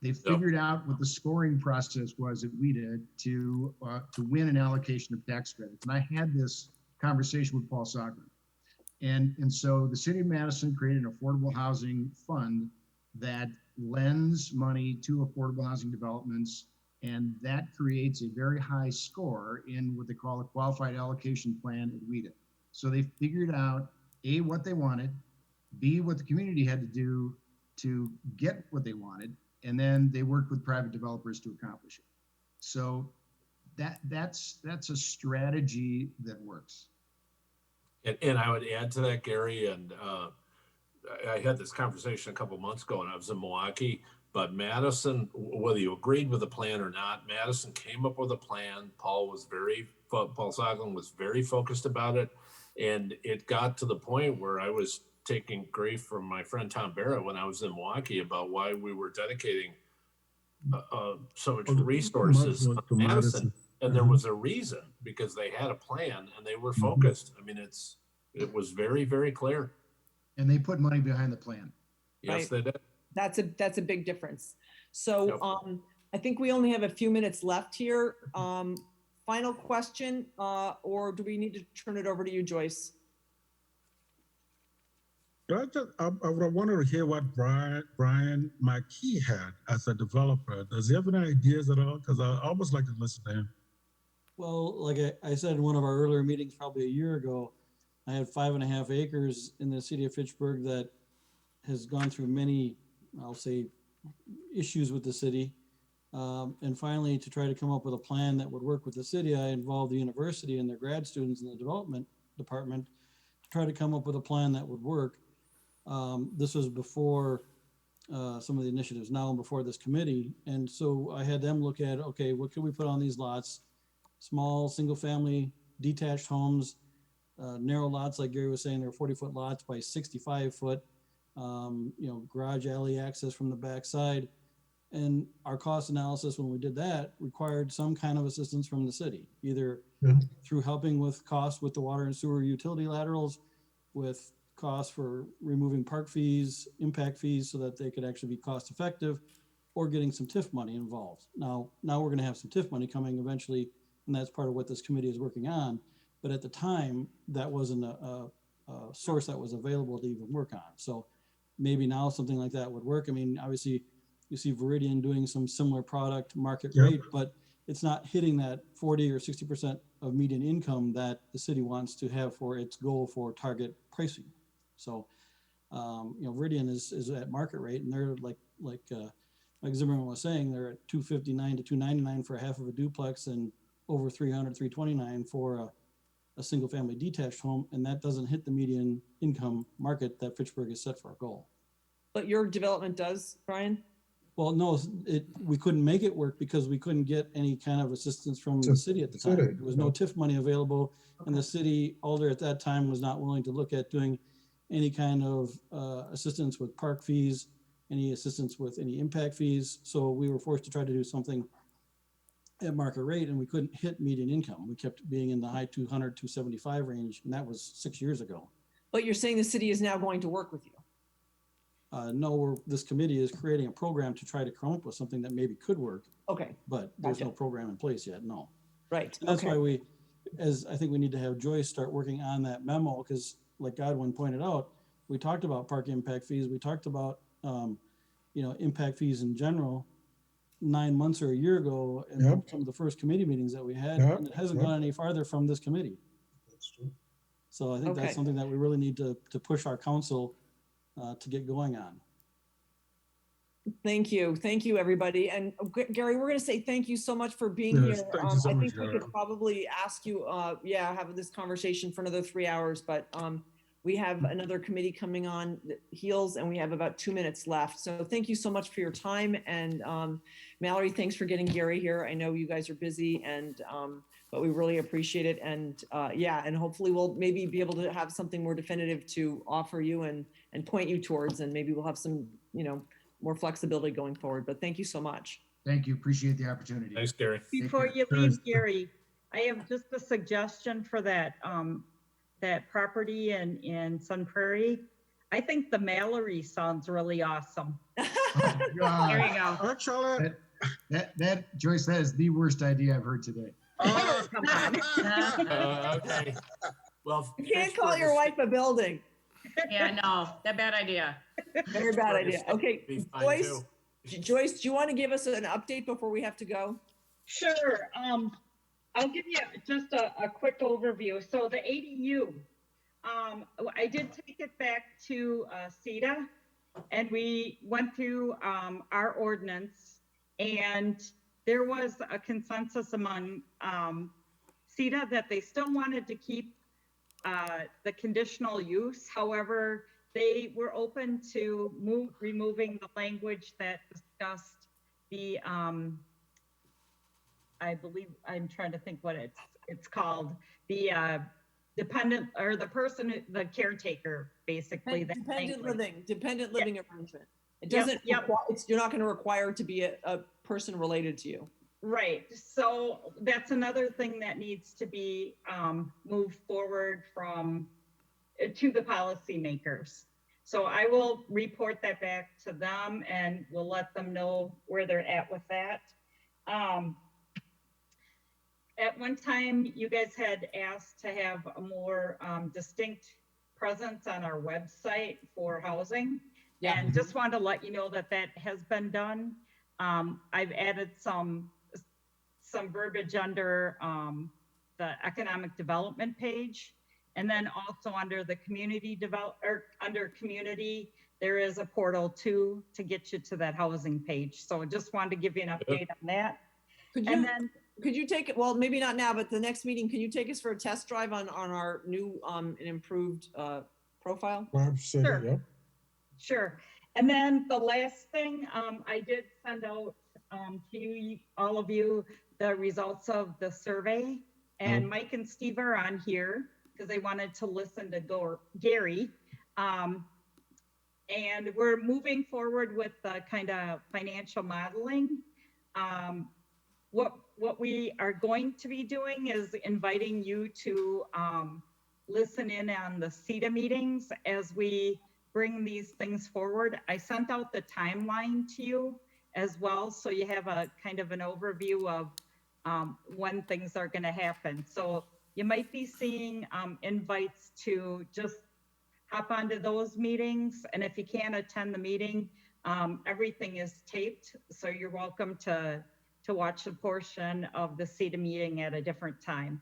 They figured out what the scoring process was at WEDA to win an allocation of tax credits. And I had this conversation with Paul Soglin. And so the city of Madison created an affordable housing fund that lends money to affordable housing developments, and that creates a very high score in what they call a qualified allocation plan at WEDA. So they figured out A, what they wanted, B, what the community had to do to get what they wanted, and then they worked with private developers to accomplish it. So that's a strategy that works. And I would add to that, Gary, and I had this conversation a couple of months ago, and I was in Milwaukee. But Madison, whether you agreed with the plan or not, Madison came up with a plan. Paul Soglin was very focused about it, and it got to the point where I was taking grief from my friend Tom Barrett when I was in Milwaukee about why we were dedicating so much resources to Madison. And there was a reason, because they had a plan and they were focused. I mean, it was very, very clear. And they put money behind the plan. Yes, Right. they did. That's a big difference. So I think we only have a few minutes left here. Final question, or do we need to turn it over to you, Joyce? I wanted to hear what Brian McKee had as a developer. Does he have any ideas at all? Because I almost like to listen to him. Well, like I said in one of our earlier meetings, probably a year ago, I had 5.5 acres in the city of Fitchburg that has gone through many, I'll say, issues with the city. And finally, to try to come up with a plan that would work with the city, I involved the university and their grad students in the development department to try to come up with a plan that would work. This was before some of the initiatives now and before this committee. And so I had them look at, okay, what could we put on these lots? Small, single family, detached homes, narrow lots, like Gary was saying, they're 40-foot lots by 65-foot, garage alley access from the backside. And our cost analysis, when we did that, required some kind of assistance from the city, either through helping with costs with the water and sewer utility laterals, with costs for removing park fees, impact fees, so that they could actually be cost effective, or getting some TIF money involved. Now we're going to have some TIF money coming eventually, and that's part of what this committee is working on. But at the time, that wasn't a source that was available to even work on. So maybe now something like that would work. I mean, obviously, you see Veridian doing some similar product market rate, but it's not hitting that 40 or 60% of median income that the city wants to have for its goal for target pricing. So, Veridian is at market rate, and they're like Zimmerman was saying, they're at $259 to $299 for a half of a duplex, and over $300, $329 for a single family detached home, and that doesn't hit the median income market that Fitchburg has set for a goal. But your development does, Brian? Well, no, we couldn't make it work because we couldn't get any kind of assistance from the city at the time. There was no TIF money available, and the city Alder at that time was not willing to look at doing any kind of assistance with park fees, any assistance with any impact fees. So we were forced to try to do something at market rate, and we couldn't hit median income. We kept being in the high 200, 275 range, and that was 6 years ago. But you're saying the city is now going to work with you? No, this committee is creating a program to try to come up with something that maybe could work. Okay. But there's no program in place yet, no. Right. And that's why I think we need to have Joyce start working on that memo, because like Godwin pointed out, we talked about park impact fees. We talked about, impact fees in general 9 months or a year ago in some of the first committee meetings that we had, and it hasn't gone any farther from this committee. That's true. So I think that's something that we really need to push our council to get going on. Thank you, everybody. And Gary, we're going to say thank you so much for being here. Thank you so I much, think we could probably ask you, have this conversation for another 3 hours, but we have another committee coming on heels, and we have about 2 minutes left. So thank you so much for your time. And Mallory, thanks for getting Gary here. I know you guys are busy, and but we really appreciate it. And and hopefully we'll maybe be able to have something more definitive to offer you and point you towards, and maybe we'll have some, more flexibility going forward. But thank you so much. Thank you. Appreciate the opportunity. Thanks, Gary. Before you leave, Gary, I have just a suggestion for that property in Sun Prairie. I think the Mallory sounds really awesome. Oh, God. There you go. Actually, That Joyce, that is the worst idea I've heard today. Oh, come on. Okay. Well, You can't call your wife a building. Yeah, no, that bad idea. Very bad idea. Okay, Be fine, Joyce, too. Joyce, do you want to give us an update before we have to go? Sure. I'll give you just a quick overview. So the ADU, I did take it back to CETA, and we went through our ordinance, and there was a consensus among CETA that they still wanted to keep the conditional use. However, they were open to removing the language that discussed the I believe, I'm trying to think what it's called, the dependent, or the person, the caretaker, basically. Dependent living arrangement. It doesn't, you're not going to require it to be a person related to you. Right. So that's another thing that needs to be moved forward to the policymakers. So I will report that back to them, and we'll let them know where they're at with that. At one time, you guys had asked to have a more distinct presence on our website for housing. Yeah. And just wanted to let you know that has been done. I've added some verbiage under the economic development page, and then also under the community under community, there is a portal too to get you to that housing page. So just wanted to give you an update on that. Could And you, then, could you take it, well, maybe not now, but the next meeting, can you take us for a test drive on our new, and improved, profile? Absolutely, Sure. yeah. sure. And then the last thing, I did send out to you, all of you, the results of the survey. And Mike and Steve are on here because they wanted to listen to Gary. And we're moving forward with the kind of financial modeling. What we are going to be doing is inviting you to listen in on the CETA meetings as we bring these things forward. I sent out the timeline to you as well, so you have a kind of an overview of when things are going to happen. So you might be seeing invites to just hop onto those meetings, and if you can't attend the meeting, everything is taped, so you're welcome to watch a portion of the CETA meeting at a different time.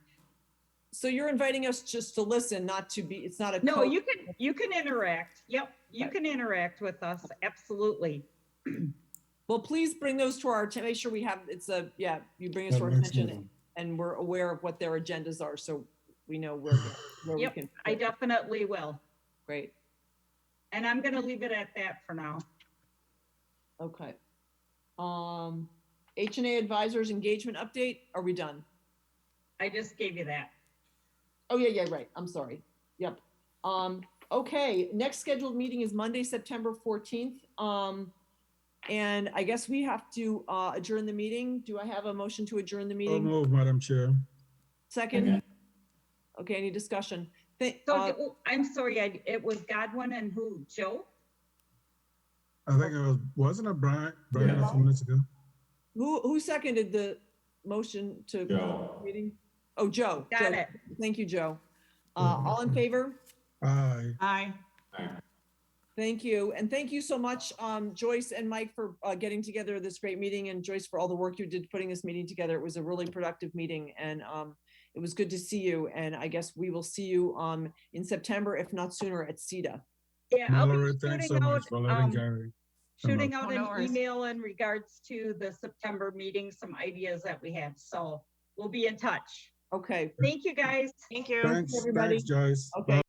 So you're inviting us just to listen, not to be, it's not a. No, you can interact. Yep, you can interact with us, absolutely. Well, please bring those to our, to make sure we have, it's a, yeah, you bring us to our Next attention meeting. and we're aware of what their agendas are, so we know where we Yep, can. I definitely will. Great, And I'm gonna leave it at that for now. okay. H&A Advisors Engagement Update, are we done? I just gave you that. Oh, yeah, right, I'm sorry, yep. Okay, next scheduled meeting is Monday, September 14th. And I guess we have to adjourn the meeting. Do I have a motion to adjourn the So meeting? move, Madam Chair. Second? Okay, any discussion? So I'm sorry, it was Godwin and who, Joe? I think it wasn't it Brian a few minutes ago? Who seconded the motion to meeting? Oh, Joe. Got Joe. it. Thank you, Joe. All in favor? Aye. Aye. Thank you. And thank you so much, Joyce and Mike, for getting together this great meeting, and Joyce for all the work you did putting this meeting together. It was a really productive meeting, and it was good to see you. And I guess we will see you in September, if not sooner, at CETA. Yeah, I'll be Mallory, thanks so much for letting Gary. shooting Oh, out no an worries. email in regards to the September meeting, some ideas that we have. So we'll be in touch. Okay. Thank you, guys. Thank you. Thanks, everybody. Joyce. Okay.